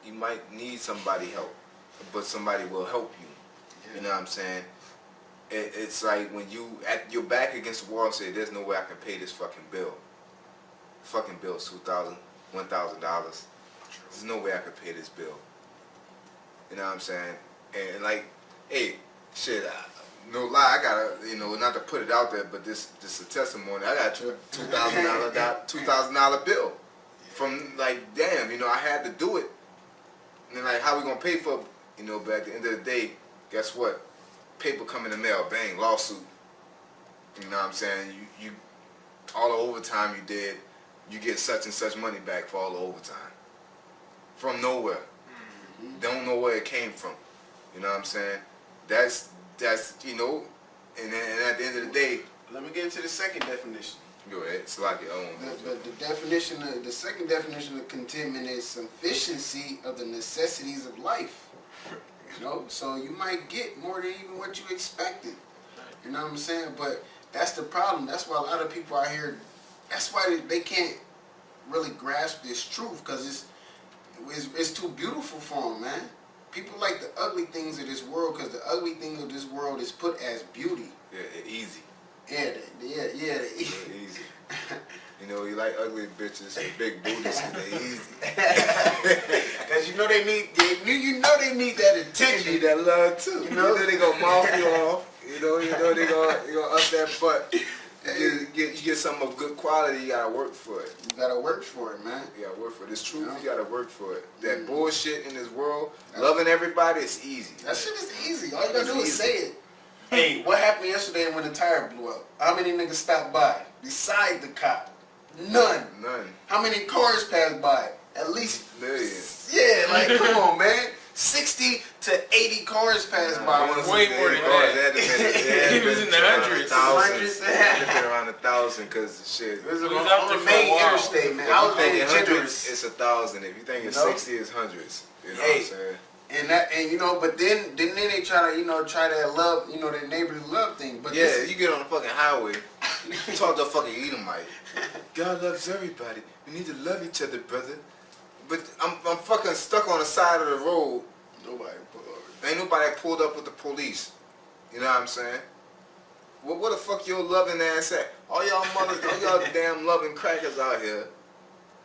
you might need somebody help, but somebody will help you. Yeah. You know what I'm saying? It's like when you're back against the wall and say, "There's no way I can pay this fucking bill." Fucking bill's $2,000, $1,000. There's no way I can pay this bill. You know what I'm saying? And like, hey, shit. No lie, I gotta, not to put it out there, but this is a testimony. I got a $2,000 bill from, like, damn, I had to do it. And then, like, how we gonna pay for, but at the end of the day, guess what? Paper come in the mail, bang, lawsuit. You know what I'm saying? You all the overtime you did, you get such and such money back for all the overtime. From nowhere. Mm-hmm. Don't know where it came from. You know what I'm saying? That's and at the end of the day, let me get into the second definition. Go ahead, it's like your own. The second definition of contentment is sufficiency of the necessities of life. So you might get more than even what you expected. You know what I'm saying? But that's the problem. That's why a lot of people out here, that's why they can't really grasp this truth, because it's too beautiful for them, man. People like the ugly things of this world because the ugly things of this world is put as beauty. Yeah, easy. Yeah, easy. You like ugly bitches with big booties and they easy. Because they need that attention. They need that love too. They gonna mouth you off. They gonna up that butt. You get something of good quality, you gotta work for it. You gotta work for it, man. You gotta work for it. It's true, you gotta work for it. That bullshit in this world, loving everybody, is easy. That shit is easy. All you gotta do is say it. Hey, what happened yesterday when the tire blew up? How many niggas stopped by? Beside the cop? None. How many cars passed by? At least millions. Yeah, like come on, man. 60 to 80 cars passed by. Way more than that. He was in the hundreds. It been around 1,000 because shit. It was on the main interstate, man. I was thinking hundreds. It's 1,000. If you think it's 60, it's hundreds. You know what I'm saying? But then they try to love, that neighborly love thing. But yeah, you get on the fucking highway, you talk to a fucking Edomite. God loves everybody. We need to love each other, brother. But I'm fucking stuck on the side of the road. Nobody pulled over. Ain't nobody pulled up with the police. You know what I'm saying? What the fuck your loving ass at? All y'all damn loving crackers out here.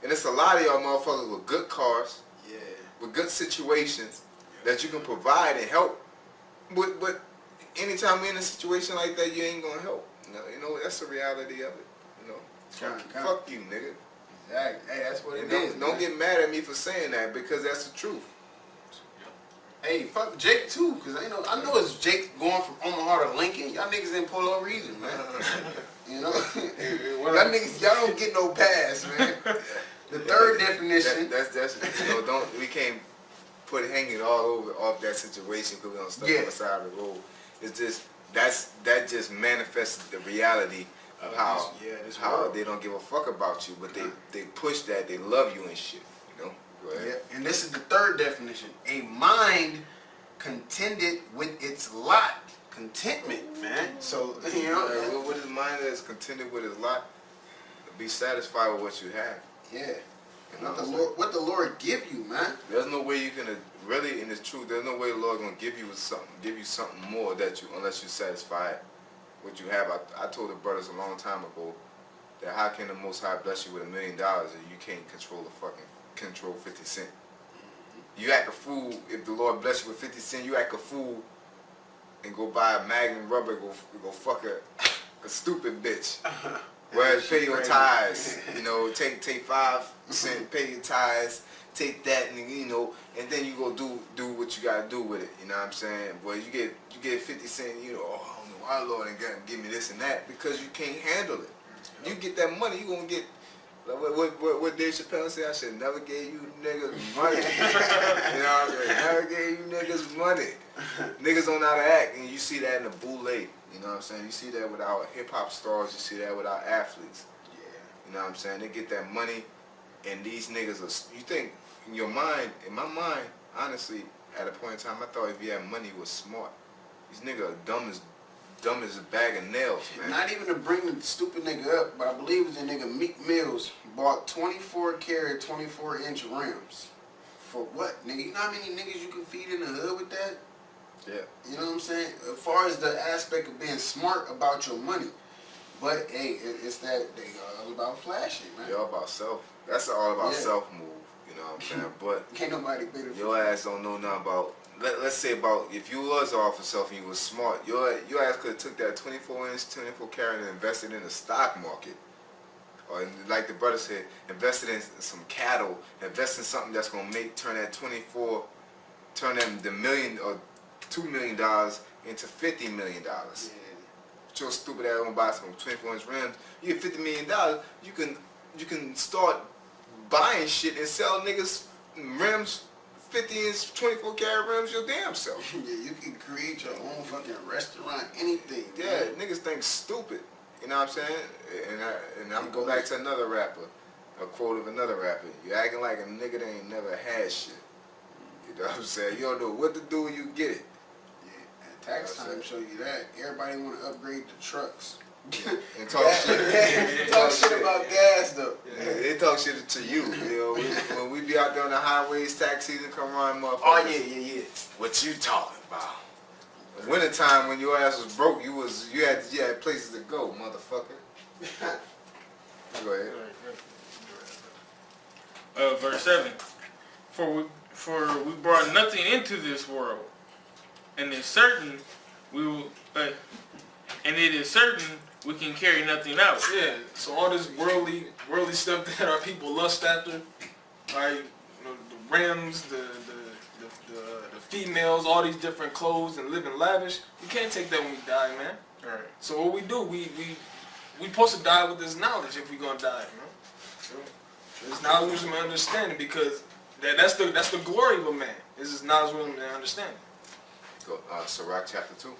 And it's a lot of y'all motherfuckers with good cars. Yeah. With good situations that you can provide and help. But anytime we're in a situation like that, you ain't gonna help. That's the reality of it. Fuck you, nigga. Exactly. Hey, that's what it is. Don't get mad at me for saying that, because that's the truth. Hey, fuck Jake too, because I know it's Jake going from Omaha to Lincoln. Y'all niggas didn't pull over either, man. Y'all niggas, y'all don't get no pass, man. The third definition. We can't put hanging all over off that situation because we don't stuck on the side of the road. It's just that just manifests the reality of how they don't give a fuck about you, but they push that, they love you and shit. Go ahead. Yeah, and this is the third definition: a mind contented with its lot. Contentment, man. So what is mind that is contented with its lot? Be satisfied with what you have. Yeah. What the Lord give you, man. There's no way you can really, in the truth, there's no way the Lord gonna give you something more unless you satisfy what you have. I told the brothers a long time ago that how can the Most High bless you with $1 million if you can't control 50 cent? You act a fool if the Lord bless you with 50 cent. You act a fool and go buy a Magnum rubber, go fuck a stupid bitch. Whereas pay your tithes, take 5 cent, pay your tithes, take that, and then you go do what you gotta do with it. You know what I'm saying? Well, you get 50 cent, I don't know why Lord ain't gonna give me this and that, because you can't handle it. You get that money, you gonna get. What Dave Chappelle said, I should never gave you niggas money. Never gave you niggas money. Niggas don't know how to act, and you see that in the boule. You know what I'm saying? You see that with our hip-hop stars, you see that with our athletes. Yeah. You know what I'm saying? They get that money, and these niggas are, you think, in your mind, in my mind, honestly, at a point in time, I thought if you had money, you was smart. These niggas are dumb as a bag of nails, man. Not even to bring the stupid nigga up, but I believe it was a nigga Meek Mills bought 24 karat, 24 inch rims For what, nigga? You know how many niggas you can feed in the hood with that? Yeah. You know what I'm saying? As far as the aspect of being smart about your money. But, hey, it's that they all about flashing, man. You're all about self. That's all about Yeah. self move. You know what I'm saying? But Can't nobody better. your ass don't know nothing about. Let's say about if you was off of self and you was smart, your ass could have took that 24-inch, 24 carat and invested in the stock market. Or like the brother said, invested in some cattle, invest in something that's gonna turn that 24, turn them the $1 million or $2 million into $50 million. Yeah. But your stupid ass gonna buy some 24-inch rims. You get $50 million, you can start buying shit and sell niggas rims, 50-inch, 24 karat rims your damn self. Yeah, you can create your own fucking restaurant, anything. Yeah, niggas think stupid. You know what I'm saying? And I'm going back to another rapper, a quote of another rapper. You acting like a nigga that ain't never had shit. You know what I'm saying? You don't know what to do when you get it. Yeah, and tax time show you that. Everybody want to upgrade the trucks. And talk shit. Talk shit about gas though. Yeah, they talk shit to you. You know, when we be out there on the highways, tax season come around, motherfuckers. Oh yeah. What you talking about? Winter time when your ass was broke, you had places to go, motherfucker. Go ahead. Verse 7. For we brought nothing into this world, and it's certain we will, and it is certain we can carry nothing out. Yeah, so all this worldly stuff that our people lust after, right? You know, the rims, the females, all these different clothes, and living lavish. We can't take that when we die, man. All right. So what we do, we supposed to die with this knowledge if we gonna die, you know. This knowledge, wisdom, and understanding, because that's the glory of a man. This is knowledge, wisdom, and understanding. Go, Sirach chapter 2.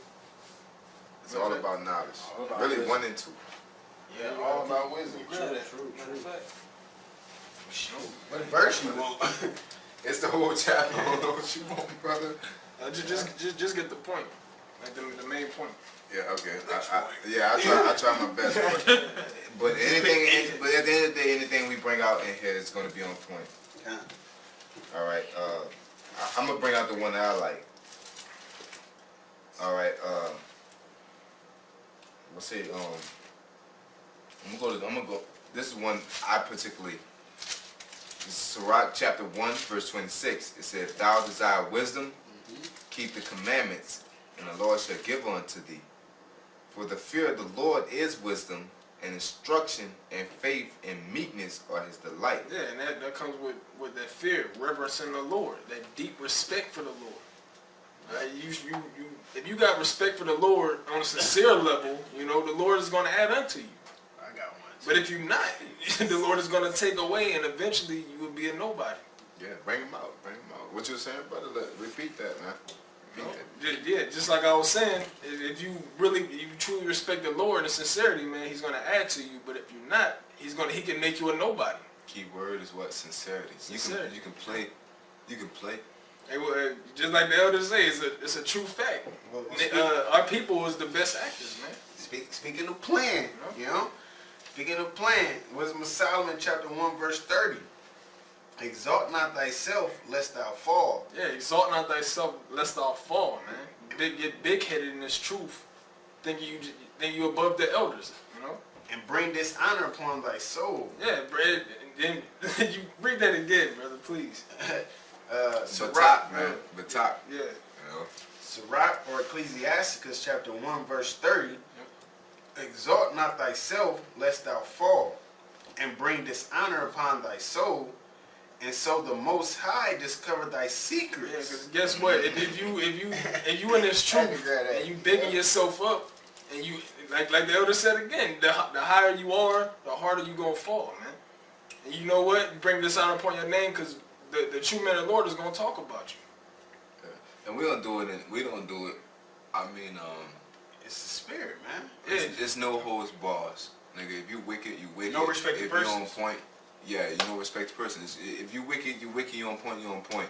It's What's all that? about knowledge. All about Really, wisdom. 1 and 2. Yeah, all about wisdom. True. What verse you want? It's the whole chapter. I don't know what you want, brother. Just get the point, like the main point. Yeah, okay. I try my best. But at the end of the day, anything we bring out in here is going to be on point. Yeah. All right. I'm gonna bring out the one that I like. All right. Let's see. I'm gonna go. This is one I particularly. This is Sirach chapter 1, verse 26. It says, "Thou desire wisdom, keep the commandments, and the Lord shall give unto thee. For the fear of the Lord is wisdom, and instruction and faith and meekness are his delight." Yeah, and that comes with that fear, reverencing the Lord, that deep respect for the Lord. Right? If you got respect for the Lord on a sincere level, you know, the Lord is going to add unto you. I got one. But if you're not, the Lord is going to take away, and eventually you will be a nobody. Yeah, bring him out. Bring him out. What you were saying, brother? Repeat that, man. Repeat that. Yeah, just like I was saying, if you truly respect the Lord and sincerity, man, he's going to add to you. But if you're not, he can make you a nobody. Key word is what? Sincerity. Sincerity. You can play. Hey, well, just like the elders say, it's a true fact. Well, Our people is the best actors, man. Speaking of plan, you know? Speaking of plan, Wisdom of Solomon chapter 1 verse 30. Exalt not thyself lest thou fall. Yeah, exalt not thyself lest thou fall, man. Get big-headed in this truth. Think you above the elders, you know? And bring dishonor upon thy soul. Yeah, Brad, then you read that again, brother, please. Sirach, man. Batak. Yeah. You know? Sirach or Ecclesiasticus chapter 1 verse 30. Exalt not thyself lest thou fall, and bring dishonor upon thy soul, and so the Most High discover thy Yeah, secrets. because guess what? If you in this truth and you bigging yourself up, and you like the elder said again, the higher you are, the harder you gonna fall, man. And you know what? You bring dishonor upon your name, because the true man of the Lord is gonna talk about you. Yeah. And we don't do it. I mean, It's the spirit, man. it's no holds bars, nigga. If you wicked, you wicked. No respect to If you on persons. point, yeah, you no respect to persons. If you wicked, you wicked. You on point, you on point.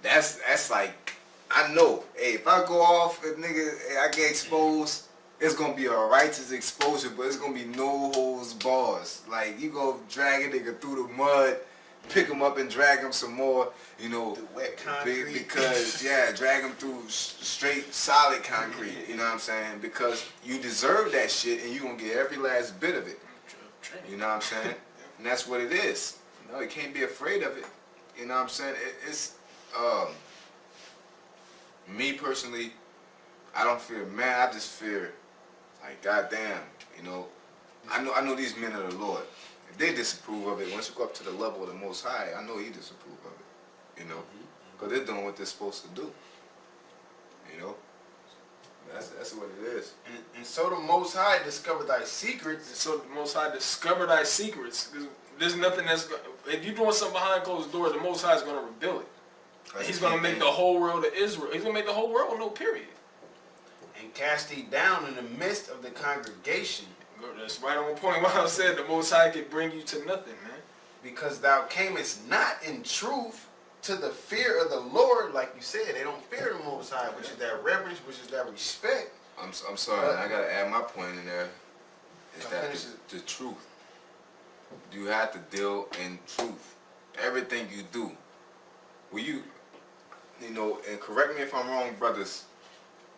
That's like, I know. Hey, if I go off, if nigga, I get exposed, it's gonna be a righteous exposure, but it's gonna be no holds bars. Like, you go drag a nigga through the mud, pick them up and drag them some more, you know, The wet concrete. because drag them through straight solid concrete, you know what I'm saying? Because you deserve that shit and you gonna get every last bit of it, you know what I'm saying? And that's what it is. You know, you can't be afraid of it, you know what I'm saying? It's me personally, I don't fear man, I just fear, like, goddamn, you know, I know these men are the Lord. If they disapprove of it, once you go up to the level of the Most High, I know He disapprove of it, you know, because they're doing what they're supposed to do, you know. That's what it is. And so the Most High discovered thy And secrets. so the Most High discover thy secrets. 'Cause there's nothing if you're doing something behind closed doors, the Most High is going to reveal it. And He's going to make the whole world of Israel. He's going to make the whole world know, period. And cast thee down in the midst of the congregation, That's right on point what I said. The Most High can bring you to nothing, man. because thou camest not in truth to the fear of the Lord. Like you said, they don't fear the Most High, which is that reverence, which is that respect. I'm sorry, man, I gotta add my point in there. Is that Finish the truth? You have to deal in truth. Everything you do. Will you know, and correct me if I'm wrong, brothers,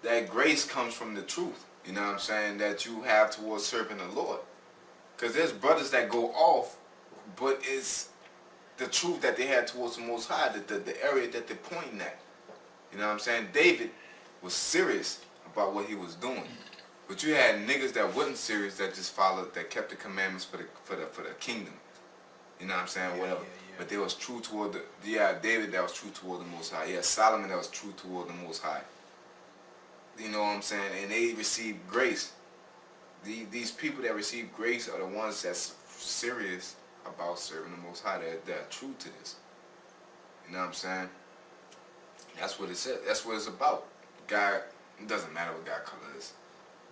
that grace comes from the truth. You know what I'm saying? That you have towards serving the Lord. Because there's brothers that go off, but it's the truth that they had towards the Most High, the area that they're pointing at. You know what I'm saying? David was serious about what he was doing. But you had niggas that wasn't serious, that just followed, that kept the commandments for the kingdom. You know what I'm saying? Whatever. But they was true toward David that was true toward the Most High. Yeah, Solomon that was true toward the Most High. You know what I'm saying? And they received grace. These people that receive grace are the ones that's serious about serving the Most High. They're true to this. You know what I'm saying? That's what it said. That's what it's about. God, it doesn't matter what God color is.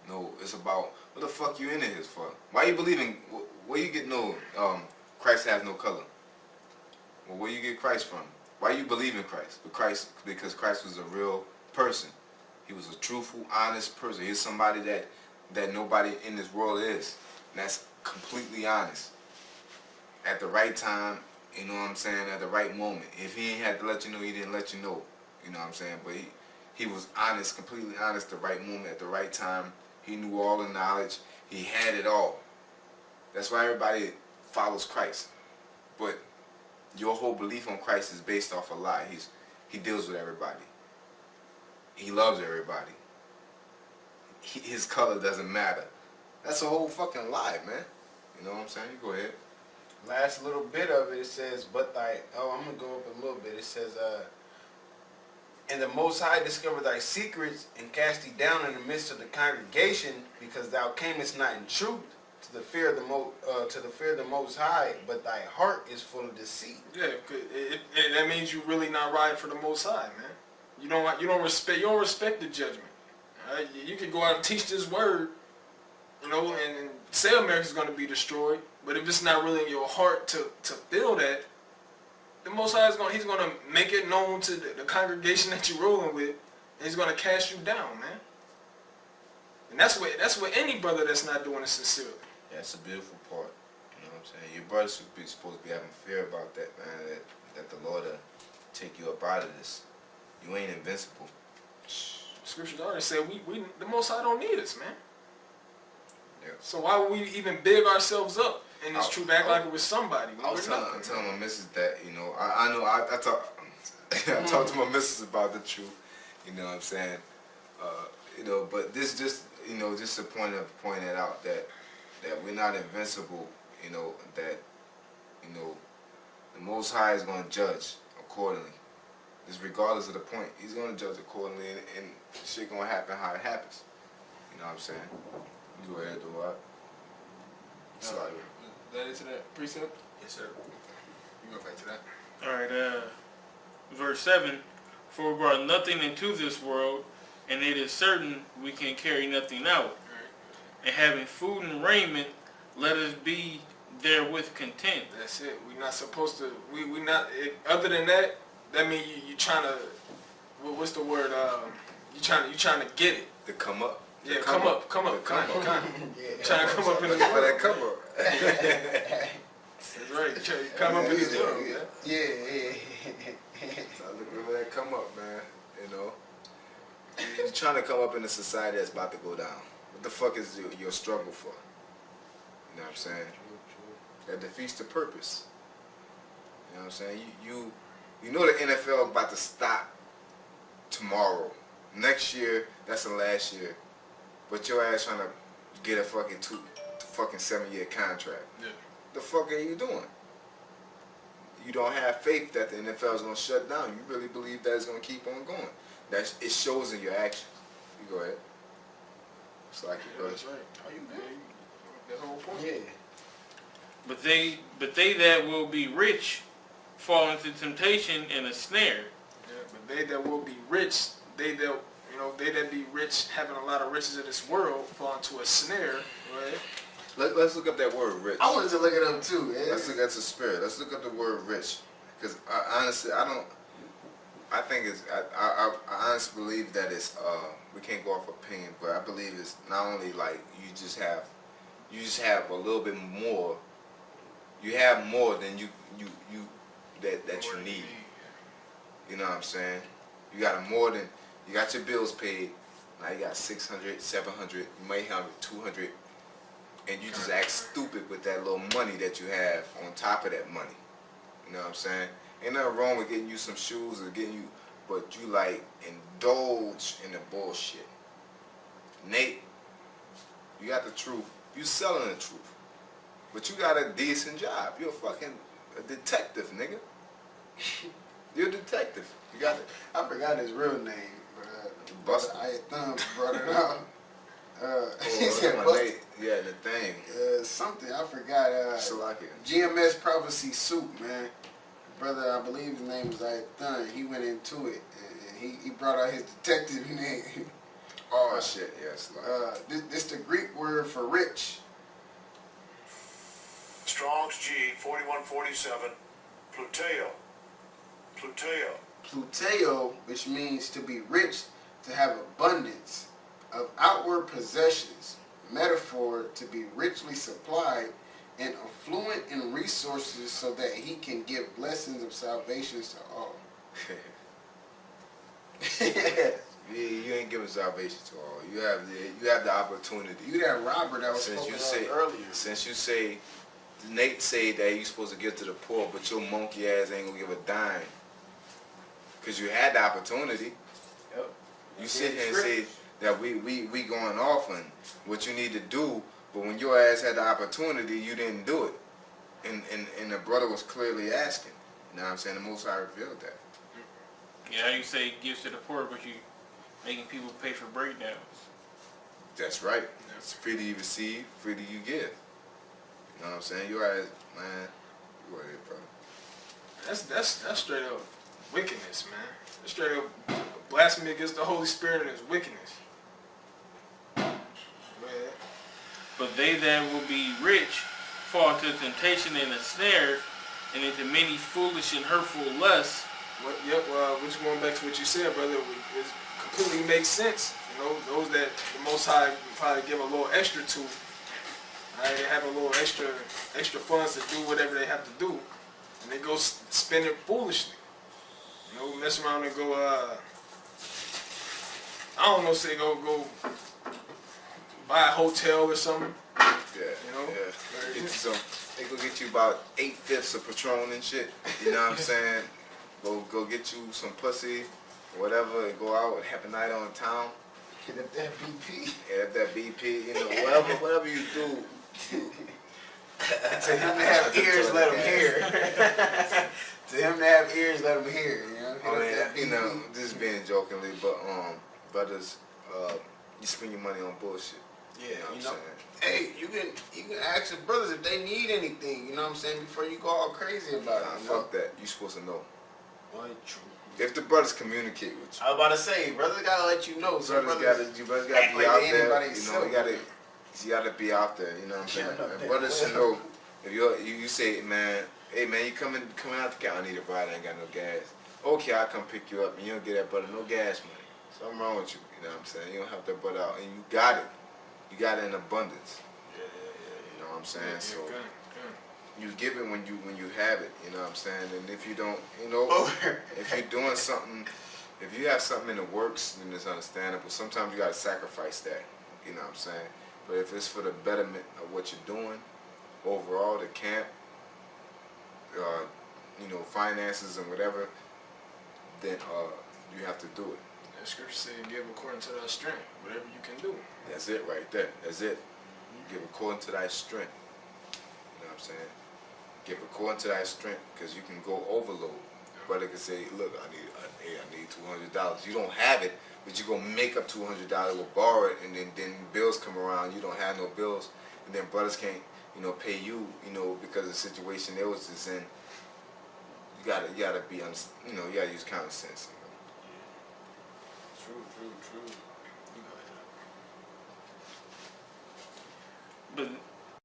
No, it's about what the fuck you in here for. Why you believing? Where you get Christ has no color? Well, where you get Christ from? Why you believe in Christ? Because Christ was a real person. He was a truthful, honest person. He's somebody that nobody in this world is. And that's completely honest. At the right time, you know what I'm saying, at the right moment. If he ain't had to let you know, he didn't let you know. You know what I'm saying? But he was honest, completely honest, the right moment, at the right time. He knew all the knowledge. He had it all. That's why everybody follows Christ. But your whole belief on Christ is based off a lie. He deals with everybody. He loves everybody. His color doesn't matter. That's a whole fucking lie, man. You know what I'm saying? You go ahead. Last little bit of it says, I'm going to go up a little bit. It says, and the Most High discovered thy secrets and cast thee down in the midst of the congregation, because thou camest not in truth to the fear of the Most High, but thy heart is full of deceit. Yeah, that means you really not riding for the Most High, man. You don't respect the judgment. All right? You can go out and teach this word, you know, and say America's going to be destroyed. But if it's not really in your heart to feel that, the Most High he's going to make it known to the congregation that you're rolling with, and he's going to cast you down, man. And that's what any brother that's not doing it sincerely. Yeah, it's a beautiful part. You know what I'm saying? Your brothers should be supposed to be having fear about that, man. That the Lord will take you up out of this. You ain't invincible. Scriptures already said we the Most High don't need us, man. Yeah. So why would we even big ourselves up in this truth, act like it was somebody? I was telling my missus that, you know, I talk to my missus about the truth, you know what I'm saying? You know, but this just, you know, just a point of pointing it out that we're not invincible, you know, that, you know, the Most High is going to judge accordingly. Just regardless of the point, he's going to judge accordingly, and shit going to happen how it happens. You know what I'm saying? You go ahead, do what? Sorry. That into that precept? Yes, sir. You go back to that. Alright, verse 7, for we brought nothing into this world, and it is certain we can carry nothing out. And having food and raiment, let us be therewith content. That's it. We're not supposed to. We not. Other than that, that means you trying to. What's the word? You trying to get it. To come up. Yeah, come up. Yeah. Trying to come up in the For that world. come up. That's right. Try to come up in the gym. Yeah. So I look at that come up, man. You know, you're trying to come up in a society that's about to go down. What the fuck is your struggle for? You know what I'm saying? That defeats the purpose. You know what I'm saying? You know the NFL about to stop tomorrow. Next year, that's the last year. But your ass trying to get a fucking 7-year contract. Yeah. The fuck are you doing? You don't have faith that the NFL is gonna shut down. You really believe that it's gonna keep on going. It shows in your actions. You go ahead. It's like you go ahead. That's right. Are you good? That's the whole point. Yeah. But they that will be rich fall into temptation and a snare. Yeah, but they that will be rich, they that be rich, having a lot of riches in this world, fall into a snare, right? Let's look up that word rich. I wanted to look it up too. Yeah. Let's look at the spirit. Let's look up the word rich. Because honestly, I think it's, I honestly believe that it's, we can't go off opinion, but I believe it's not only like you just have a little bit more, you have more than that you need. You know what I'm saying? You got you got your bills paid, now you got 600, 700, you might have 200, and you just act stupid with that little money that you have on top of that money. You know what I'm saying? Ain't nothing wrong with getting you some shoes or but you like indulge in the bullshit. Nate, you got the truth. You selling the truth. But you got a decent job. You're a detective, nigga. You're a detective. You got it. I forgot his real name, but Buster. I thumb brought it out. He Oh, said my Buster. Nate. Yeah, the thing. Something I forgot. Salakia. GMS Prophecy Soup, man. Brother, I believe his name was Ayathan. He went into it and he brought out his detective name. Oh shit, yes. This the Greek word for rich. Strong's G 4147. Pluteo. Pluteo, which means to be rich, to have abundance of outward possessions. Metaphor, to be richly supplied and affluent in resources so that he can give blessings of salvation to all. You ain't giving salvation to all. You have the opportunity. You that Robert that was Since spoken you say of earlier. Since you say Nate say that you supposed to give to the poor, but your monkey ass ain't gonna give a dime. Cause you had the opportunity. Yep. You sit here and say that we going off on what you need to do, but when your ass had the opportunity, you didn't do it. And the brother was clearly asking. You know what I'm saying? The Most High revealed that. Yeah, how you say gives to the poor, but you making people pay for breakdowns. That's right. It's free to you receive, free to you give. You know what I'm saying? Your ass, man, you are it, brother. That's straight up wickedness, man. That's straight up blasphemy against the Holy Spirit and His wickedness. Man. But they that will be rich fall into temptation and a snare, and into many foolish and hurtful lusts. Which going back to what you said, brother, it completely makes sense. You know, those that the Most High probably give a little extra to, right? They have a little extra funds to do whatever they have to do, and they go spend it foolishly. You know, mess around and go, I don't know, say go buy a hotel or something. Yeah, You know? yeah. Get you some. They go get you about 8/5 of Patron and shit. You know what I'm saying? Go get you some pussy, or whatever, and go out and have a night on town. Hit up that BP. Hit that BP. You know, whatever you do. To him to have ears, let him hear. To him to have ears, let him hear. You know, I mean, you know, just being jokingly, but brothers, you spend your money on bullshit. Yeah, You know what I'm hey, you can ask your brothers if they need anything. You know what I'm saying? Before you go all crazy about saying? it. Nah, fuck that. You supposed to know. Well, true. If the brothers communicate with you. I was about to say, brothers gotta let you know. So You brothers gotta act be like out they there. anybody's You know, self. you gotta be out there. You know what I'm saying? Yeah, And brothers should know. If you say, man, hey man, you coming out the car? I need a ride. I ain't got no gas. Okay, I'll come pick you up, and you don't get that brother no gas money. Something wrong with you. You know what I'm saying? You don't help that brother out, and you got it. You got it in abundance. Yeah. You know what I'm saying? So Good. you give it when you have it. You know what I'm saying? And if you don't, you know, if you're doing something, if you have something in the works, then it's understandable. Sometimes you gotta sacrifice that. You know what I'm saying? But if it's for the betterment of what you're doing, overall, the camp, you know, finances and whatever, then you have to do it. That scripture said, "Give according to thy strength, whatever you can do." That's it right there. That's it. Give according to thy strength. You know what I'm saying? Give according to thy strength, because you can go overload. Brother can say, look, I need $200. You don't have it, but you're going to make up $200 or borrow it, and then bills come around, you don't have no bills, and then brothers can't, you know, pay you, you know, because of the situation they was just in. You gotta be, you know, you gotta use common sense. True.